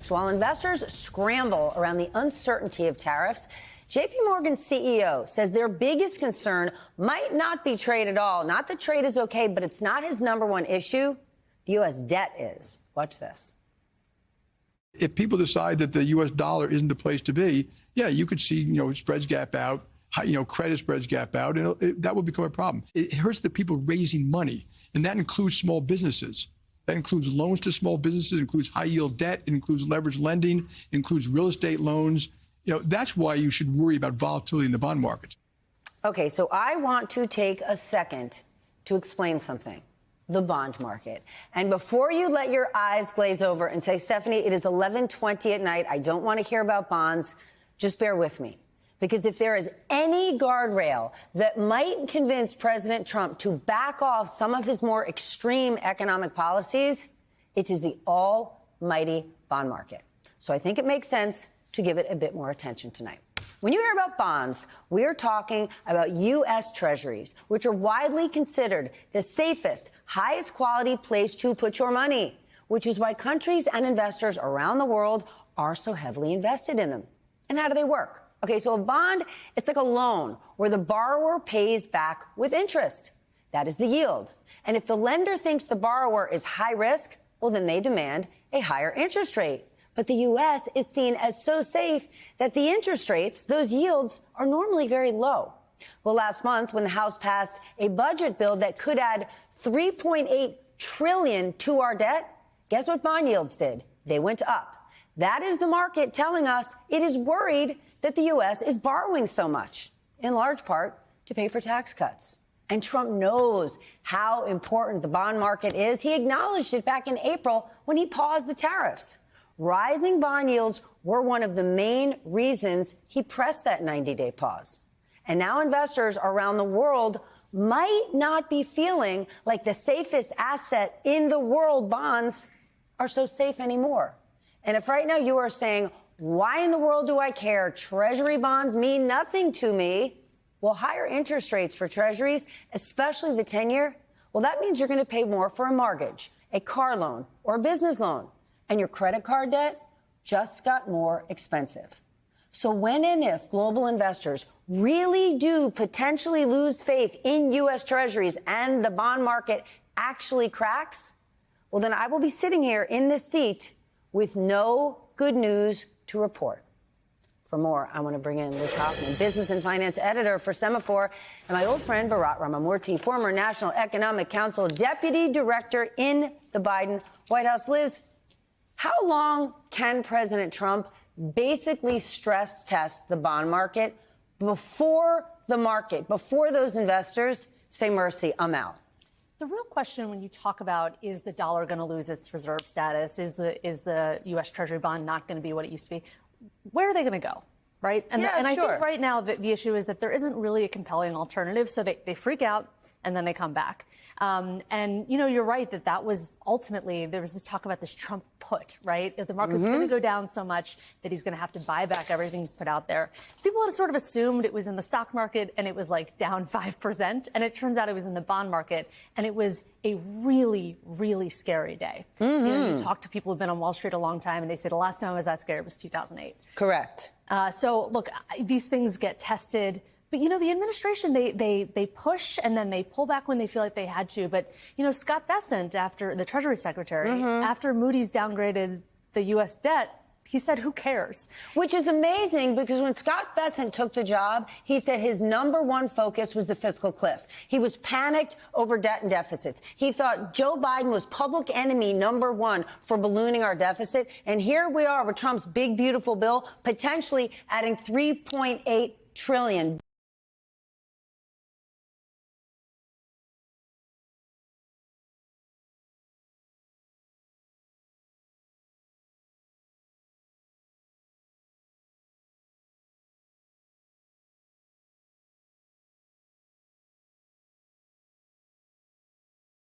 While investors scramble around the uncertainty of tariffs, JP Morgan's CEO says their biggest concern might not be trade at all. Not that trade is okay, but it's not his number one issue. The U.S. debt is. Watch this. If people decide that the U.S. dollar isn't the place to be, yeah, you could see, spreads gap out, credit spreads gap out, and that will become a problem. It hurts the people raising money, and that includes small businesses. That includes loans to small businesses, includes high-yield debt, it includes leveraged lending, it includes real estate loans. That's why you should worry about volatility in the bond markets. Okay, so I want to take a second to explain something. The bond market. And before you let your eyes glaze over and say, Stephanie, it is 11:20 at night, I don't want to hear about bonds, just bear with me. Because if there is any guardrail that might convince President Trump to back off some of his more extreme economic policies, it is the almighty bond market. So I think it makes sense to give it a bit more attention tonight. When you hear about bonds, we're talking about U.S. Treasuries, which are widely considered the safest, highest quality place to put your money, which is why countries and investors around the world are so heavily invested in them. And how do they work? Okay, so a bond, it's like a loan where the borrower pays back with interest. That is the yield. And if the lender thinks the borrower is high risk, well, then they demand a higher interest rate. But the U.S. is seen as so safe that the interest rates, those yields, are normally very low. Well, last month, when the House passed a budget bill that could add $3.8 trillion to our debt, guess what bond yields did? They went up. That is the market telling us it is worried that the U.S. is borrowing so much, in large part to pay for tax cuts. And Trump knows how important the bond market is. He acknowledged it back in April when he paused the tariffs. Rising bond yields were one of the main reasons he pressed that 90-day pause. And now investors around the world might not be feeling like the safest asset in the world, bonds, are so safe anymore. And if right now you are saying, why in the world do I care? Treasury bonds mean nothing to me. Well, higher interest rates for treasuries, especially the 10-year, well, that means you're going to pay more for a mortgage, a car loan, or a business loan. And your credit card debt just got more expensive. So when and if global investors really do potentially lose faith in U.S. Treasuries and the bond market actually cracks, well, then I will be sitting here in this seat with no good news to report. For more, I want to bring in Liz Hoffman, business and finance editor for Semaphore, and my old friend Bharat Ramamurthy, former National Economic Council deputy director in the Biden White House. Liz, how long can President Trump basically stress test the bond market before those investors say, mercy, I'm out? The real question when you talk about is the dollar going to lose its reserve status, is the U.S. Treasury bond not going to be what it used to be, where are they going to go? Right. And, yeah, and I sure. think right now the issue is that there isn't really a compelling alternative. So they freak out and then they come back. And, you're right that was ultimately there was this talk about this Trump put. Right. If the market's going to go down so much that he's going to have to buy back everything he's put out there. People had sort of assumed it was in the stock market and it was like down 5%. And it turns out it was in the bond market. And it was a really, really scary day. You talk to people who've been on Wall Street a long time and they say the last time I was that scared was 2008. Correct. So, look, these things get tested. But, the administration, they push and then they pull back when they feel like they had to. But, Scott Bessent, after the Treasury Secretary, after Moody's downgraded the U.S. debt, he said, who cares? Which is amazing because when Scott Bessent took the job, he said his number one focus was the fiscal cliff. He was panicked over debt and deficits. He thought Joe Biden was public enemy number one for ballooning our deficit. And here we are with Trump's big, beautiful bill, potentially adding $3.8 trillion.